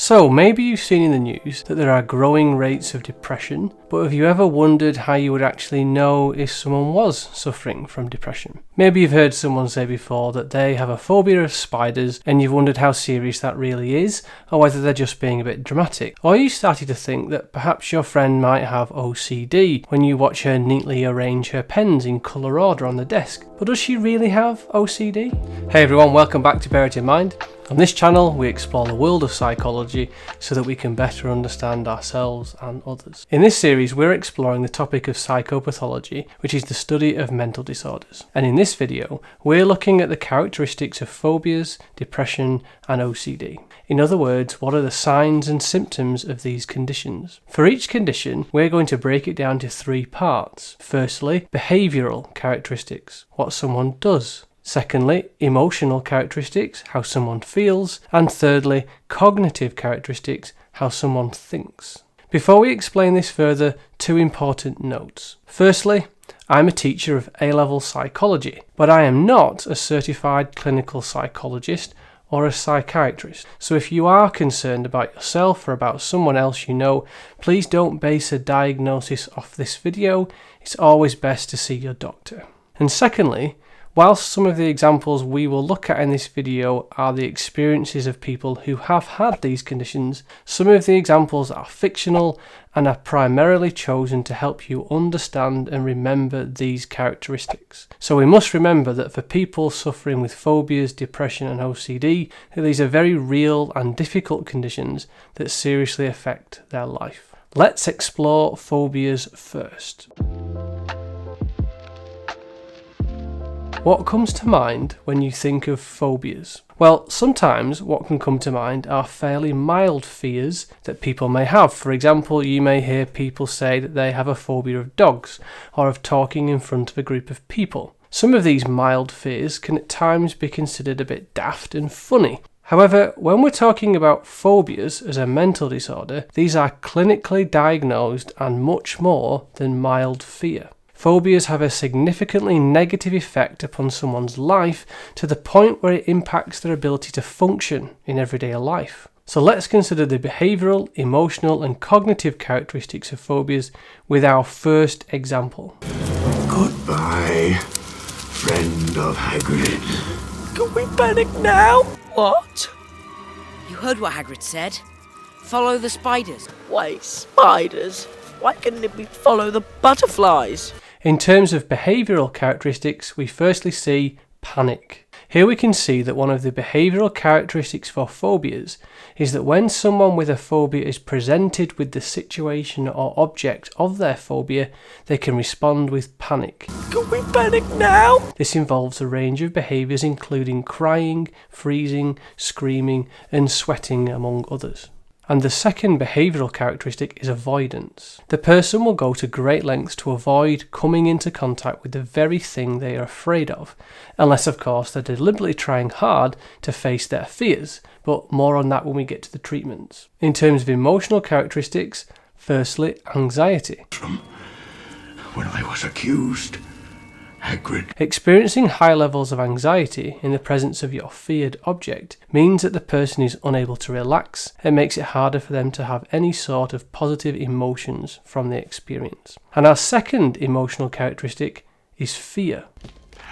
So maybe you've seen in the news that there are growing rates of depression, but have you ever wondered how you would actually know if someone was suffering from depression? Maybe you've heard someone say before that they have a phobia of spiders and you've wondered how serious that really is, or whether they're just being a bit dramatic. Or you started to think that perhaps your friend might have OCD when you watch her neatly arrange her pens in colour order on the desk. But does she really have OCD? Hey everyone, welcome back to Bear It In Mind. On this channel, we explore the world of psychology so that we can better understand ourselves and others. In this series, we're exploring the topic of psychopathology, which is the study of mental disorders. And in this video, we're looking at the characteristics of phobias, depression, and OCD. In other words, what are the signs and symptoms of these conditions? For each condition, we're going to break it down to three parts. Firstly, behavioural characteristics, what someone does. Secondly, emotional characteristics, how someone feels. And thirdly, cognitive characteristics, how someone thinks. Before we explain this further, two important notes. Firstly, I'm a teacher of A-level psychology, but I am not a certified clinical psychologist or a psychiatrist. So if you are concerned about yourself or about someone else you know, please don't base a diagnosis off this video. It's always best to see your doctor. And secondly, whilst some of the examples we will look at in this video are the experiences of people who have had these conditions, some of the examples are fictional and are primarily chosen to help you understand and remember these characteristics. So we must remember that for people suffering with phobias, depression and OCD, that these are very real and difficult conditions that seriously affect their life. Let's explore phobias first. What comes to mind when you think of phobias? Well, sometimes what can come to mind are fairly mild fears that people may have. For example, you may hear people say that they have a phobia of dogs or of talking in front of a group of people. Some of these mild fears can at times be considered a bit daft and funny. However, when we're talking about phobias as a mental disorder, these are clinically diagnosed and much more than mild fear. Phobias have a significantly negative effect upon someone's life to the point where it impacts their ability to function in everyday life. So let's consider the behavioural, emotional and cognitive characteristics of phobias with our first example. Goodbye, friend of Hagrid. Can we panic now? What? You heard what Hagrid said. Follow the spiders. Wait, spiders? Why couldn't it be follow the butterflies? In terms of behavioural characteristics, we firstly see panic. Here we can see that one of the behavioural characteristics for phobias is that when someone with a phobia is presented with the situation or object of their phobia, they can respond with panic. Can we panic now? This involves a range of behaviours including crying, freezing, screaming and sweating among others. And the second behavioural characteristic is avoidance. The person will go to great lengths to avoid coming into contact with the very thing they are afraid of, unless of course they're deliberately trying hard to face their fears, but more on that when we get to the treatments. In terms of emotional characteristics, firstly, anxiety. From when I was accused, Hagrid. Experiencing high levels of anxiety in the presence of your feared object means that the person is unable to relax and makes it harder for them to have any sort of positive emotions from the experience. And our second emotional characteristic is fear.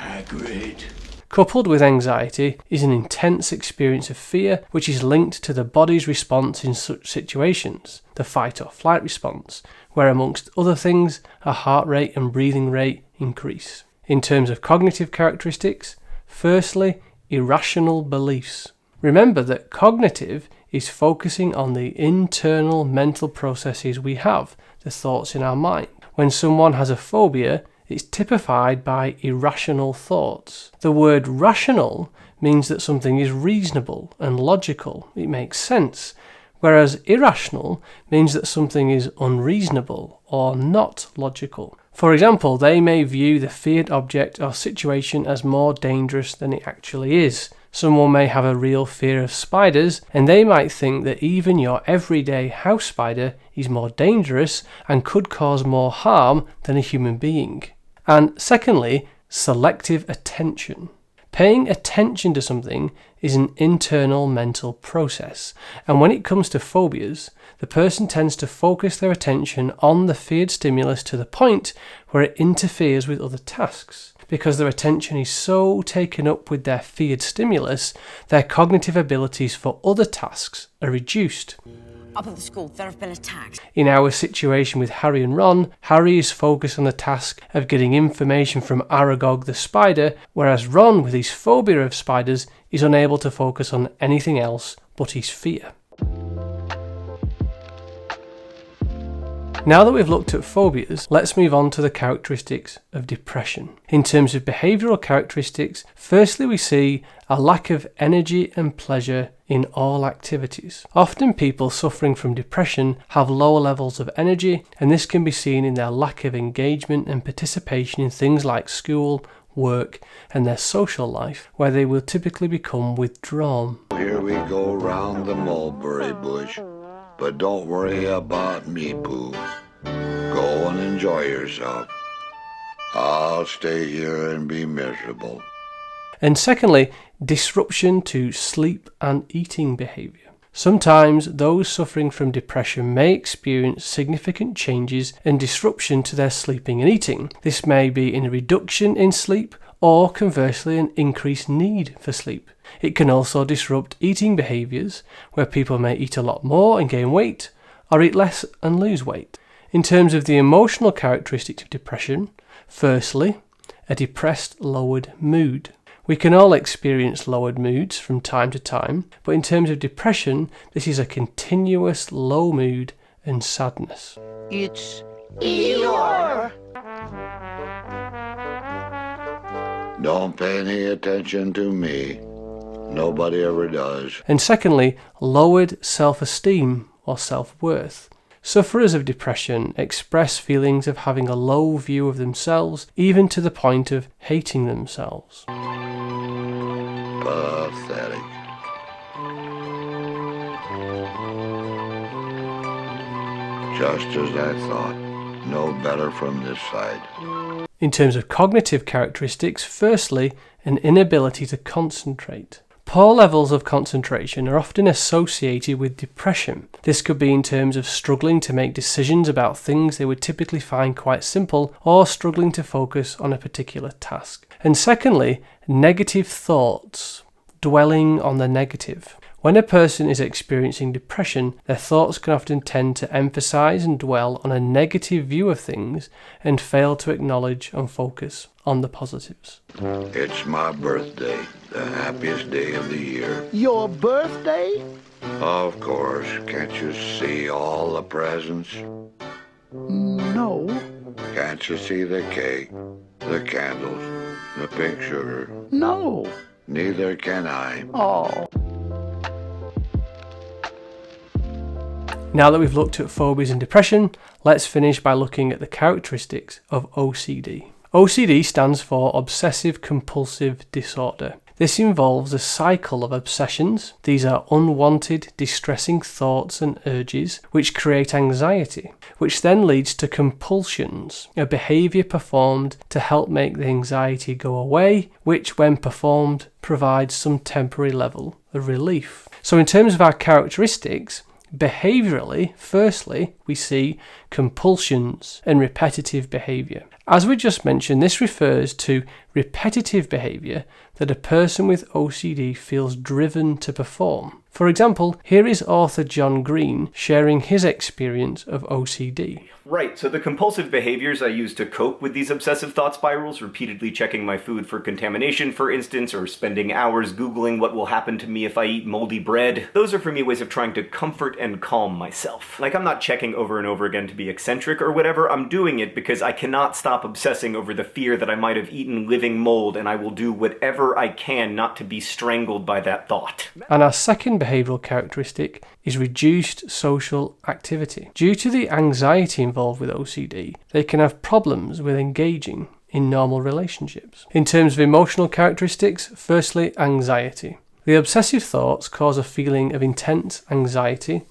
Hagrid. Coupled with anxiety is an intense experience of fear which is linked to the body's response in such situations, the fight or flight response, where amongst other things, our heart rate and breathing rate increase. In terms of cognitive characteristics, firstly, irrational beliefs. Remember that cognitive is focusing on the internal mental processes we have, the thoughts in our mind. When someone has a phobia, it's typified by irrational thoughts. The word rational means that something is reasonable and logical. It makes sense. Whereas irrational means that something is unreasonable or not logical. For example, they may view the feared object or situation as more dangerous than it actually is. Someone may have a real fear of spiders, and they might think that even your everyday house spider is more dangerous and could cause more harm than a human being. And secondly, selective attention. Paying attention to something is an internal mental process, and when it comes to phobias, the person tends to focus their attention on the feared stimulus to the point where it interferes with other tasks. Because their attention is so taken up with their feared stimulus, their cognitive abilities for other tasks are reduced. Up at the school, there have been attacks. In our situation with Harry and Ron, Harry is focused on the task of getting information from Aragog the spider, whereas Ron, with his phobia of spiders, is unable to focus on anything else but his fear. Now that we've looked at phobias, let's move on to the characteristics of depression. In terms of behavioural characteristics, firstly we see a lack of energy and pleasure in all activities. Often people suffering from depression have lower levels of energy, and this can be seen in their lack of engagement and participation in things like school, work, and their social life, where they will typically become withdrawn. Here we go round the mulberry bush, but don't worry about me, Pooh. Go and enjoy yourself. I'll stay here and be miserable. And secondly, disruption to sleep and eating behaviour. Sometimes those suffering from depression may experience significant changes and disruption to their sleeping and eating. This may be in a reduction in sleep or conversely an increased need for sleep. It can also disrupt eating behaviours, where people may eat a lot more and gain weight, or eat less and lose weight. In terms of the emotional characteristics of depression, firstly, a depressed, lowered mood. We can all experience lowered moods from time to time, but in terms of depression, this is a continuous low mood and sadness. It's Eeyore! Don't pay any attention to me. Nobody ever does. And secondly, lowered self-esteem or self-worth. Sufferers of depression express feelings of having a low view of themselves, even to the point of hating themselves. Pathetic. Just as I thought. No better from this side. In terms of cognitive characteristics, firstly, an inability to concentrate. Poor levels of concentration are often associated with depression. This could be in terms of struggling to make decisions about things they would typically find quite simple, or struggling to focus on a particular task. And secondly, negative thoughts, dwelling on the negative. When a person is experiencing depression, their thoughts can often tend to emphasize and dwell on a negative view of things and fail to acknowledge and focus on the positives. It's my birthday, the happiest day of the year. Your birthday? Of course, can't you see all the presents? No. Can't you see the cake, the candles, the pink sugar? No. Neither can I. Oh. Now that we've looked at phobias and depression, let's finish by looking at the characteristics of OCD. OCD stands for Obsessive Compulsive Disorder. This involves a cycle of obsessions. These are unwanted, distressing thoughts and urges which create anxiety, which then leads to compulsions, a behaviour performed to help make the anxiety go away, which when performed provides some temporary level of relief. So in terms of our characteristics, behaviourally, firstly, we see compulsions and repetitive behaviour. As we just mentioned, this refers to repetitive behaviour that a person with OCD feels driven to perform. For example, here is author John Green sharing his experience of OCD. Right, so the compulsive behaviors I use to cope with these obsessive thought spirals, repeatedly checking my food for contamination, for instance, or spending hours Googling what will happen to me if I eat moldy bread, those are for me ways of trying to comfort and calm myself. Like, I'm not checking over and over again to be eccentric or whatever, I'm doing it because I cannot stop obsessing over the fear that I might have eaten living mold, and I will do whatever I can not to be strangled by that thought. And our second behavioural characteristic is reduced social activity. Due to the anxiety involved with OCD, they can have problems with engaging in normal relationships. In terms of emotional characteristics, firstly, anxiety. The obsessive thoughts cause a feeling of intense anxiety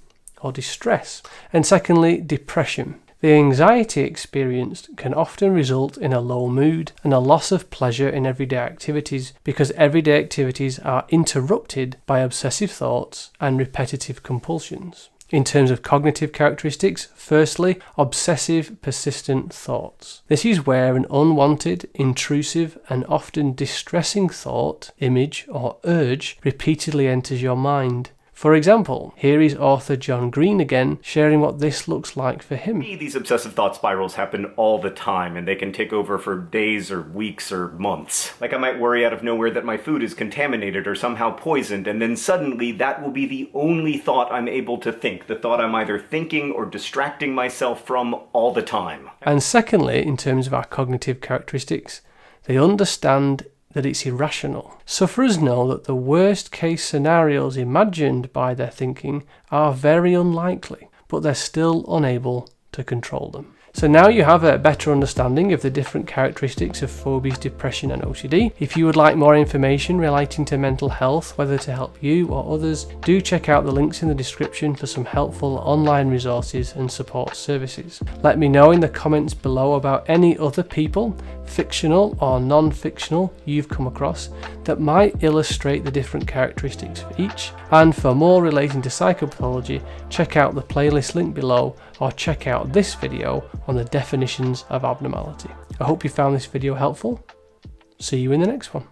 or distress. And secondly, depression. The anxiety experienced can often result in a low mood and a loss of pleasure in everyday activities because everyday activities are interrupted by obsessive thoughts and repetitive compulsions. In terms of cognitive characteristics, firstly, obsessive persistent thoughts. This is where an unwanted, intrusive, and often distressing thought, image, or urge repeatedly enters your mind. For example, here is author John Green again, sharing what this looks like for him. These obsessive thought spirals happen all the time, and they can take over for days or weeks or months. Like I might worry out of nowhere that my food is contaminated or somehow poisoned, and then suddenly that will be the only thought I'm able to think, the thought I'm either thinking or distracting myself from all the time. And secondly, in terms of our cognitive characteristics, they understand that it's irrational. Sufferers know that the worst case scenarios imagined by their thinking are very unlikely, but they're still unable to control them. So now you have a better understanding of the different characteristics of phobias, depression and OCD. If you would like more information relating to mental health, whether to help you or others, do check out the links in the description for some helpful online resources and support services. Let me know in the comments below about any other people, fictional or non-fictional, you've come across that might illustrate the different characteristics of each. And for more relating to psychopathology, check out the playlist link below or check out this video on the definitions of abnormality. I hope you found this video helpful. See you in the next one.